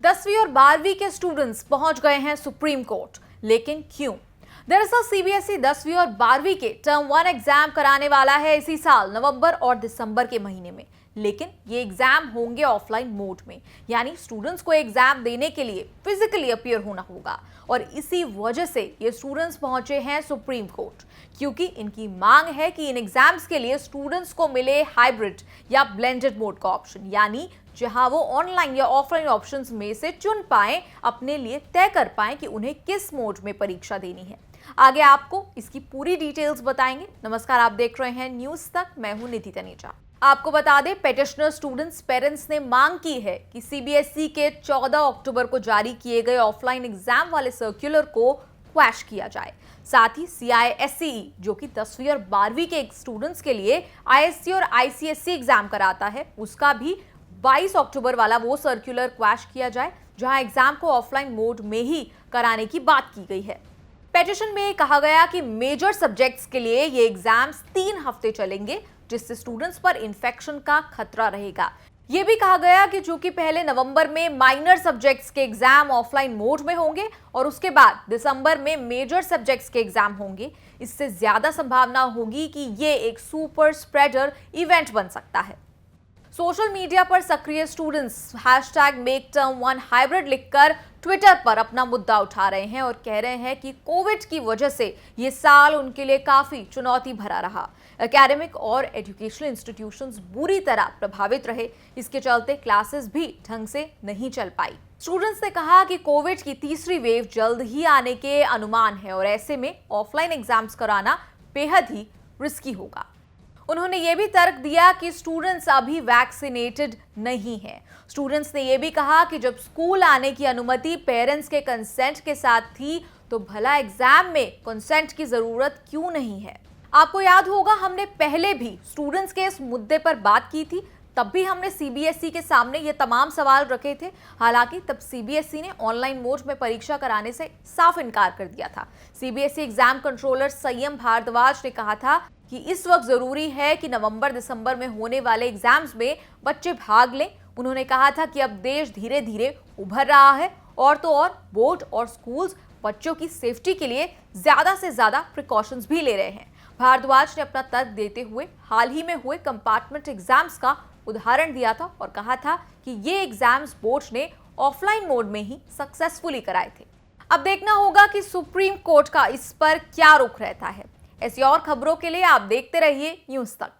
10वीं और 12वीं के स्टूडेंट्स पहुंच गए हैं सुप्रीम कोर्ट, लेकिन क्यों? दरअसल सीबीएसई 10वीं और 12वीं के टर्म 1 एग्जाम कराने वाला है इसी साल नवंबर और दिसंबर के महीने में। लेकिन ये एग्जाम होंगे ऑफलाइन मोड में, यानी स्टूडेंट्स को एग्जाम देने के लिए फिजिकली अपीयर होना होगा। और इसी वजह से ये स्टूडेंट्स पहुंचे हैं सुप्रीम कोर्ट, क्योंकि इनकी मांग है कि इन एग्जाम्स के लिए स्टूडेंट्स को मिले हाइब्रिड या ब्लेंडेड मोड का ऑप्शन, यानी जहां वो ऑनलाइन या ऑफलाइन ऑप्शंस में से चुन पाएं, अपने लिए तय कर पाएं कि उन्हें किस मोड में परीक्षा देनी है। आगे आपको इसकी पूरी डिटेल्स बताएंगे। नमस्कार, आप देख रहे हैं न्यूज तक, मैं हूं निधि तनेजा। आपको बता दें, पेटिशनर स्टूडेंट्स पेरेंट्स ने मांग की है कि सीबीएसई के 14 अक्टूबर को जारी किए गए ऑफलाइन एग्जाम वाले सर्कुलर को क्वैश किया जाए। साथ ही CISCE, जो कि 10वीं और 12वीं के स्टूडेंट्स के लिए ISC और ICSE एग्जाम कराता है, उसका भी 22 अक्टूबर वाला वो सर्कुलर क्वैश किया जाए, जहां एग्जाम को ऑफलाइन मोड में ही कराने की बात की गई है। पेटिशन में कहा गया कि मेजर सब्जेक्ट्स के लिए ये एग्जाम्स 3 हफ्ते चलेंगे, जिससे स्टूडेंट्स पर इन्फेक्शन का खतरा रहेगा। ये भी कहा गया कि चूंकि पहले नवंबर में माइनर सब्जेक्ट्स के एग्जाम ऑफलाइन मोड में होंगे और उसके बाद दिसंबर में मेजर सब्जेक्ट्स के एग्जाम होंगे, इससे ज्यादा संभावना होगी कि ये एक सुपर स्प्रेडर इवेंट बन सकता है। सोशल मीडिया पर सक्रिय स्टूडेंट्स #MakeTerm1Hybrid लिखकर ट्विटर पर अपना मुद्दा उठा रहे हैं और कह रहे हैं कि कोविड की वजह से ये साल उनके लिए काफी चुनौती भरा रहा। एकेडमिक और एजुकेशनल इंस्टीट्यूशंस बुरी तरह प्रभावित रहे, इसके चलते क्लासेस भी ढंग से नहीं चल पाई। स्टूडेंट्स ने कहा कि कोविड की तीसरी वेव जल्द ही आने के अनुमान है और ऐसे में ऑफलाइन एग्जाम्स कराना बेहद ही रिस्की होगा। उन्होंने ये भी तर्क दिया कि स्टूडेंट्स अभी वैक्सीनेटेड नहीं हैं। स्टूडेंट्स ने ये भी कहा कि जब स्कूल आने की अनुमति पेरेंट्स के कंसेंट के साथ थी, तो भला एग्जाम में कंसेंट की जरूरत क्यों नहीं है? आपको याद होगा, हमने पहले भी स्टूडेंट्स के इस मुद्दे पर बात की थी। तब भी हमने सीबीएसई के सामने ये तमाम सवाल रखे थे। हालांकि तब सीबीएसई ने ऑनलाइन मोड में परीक्षा कराने से साफ इनकार कर दिया था। सीबीएसई एग्जाम कंट्रोलर संयम भारद्वाज ने कहा था कि इस वक्त जरूरी है कि नवंबर दिसंबर में होने वाले एग्जाम्स में बच्चे भाग लें। उन्होंने कहा था कि अब देश धीरे धीरे उभर रहा है और तो और बोर्ड और स्कूल्स बच्चों की सेफ्टी के लिए ज्यादा से ज्यादा प्रिकॉशंस भी ले रहे हैं। भारद्वाज ने अपना तर्क देते हुए हाल ही में हुए कंपार्टमेंट एग्जाम्स का उदाहरण दिया था और कहा था कि ये एग्जाम्स बोर्ड ने ऑफलाइन मोड में ही सक्सेसफुली कराए थे। अब देखना होगा कि सुप्रीम कोर्ट का इस पर क्या रुख रहता है। ऐसी और खबरों के लिए आप देखते रहिए न्यूज तक।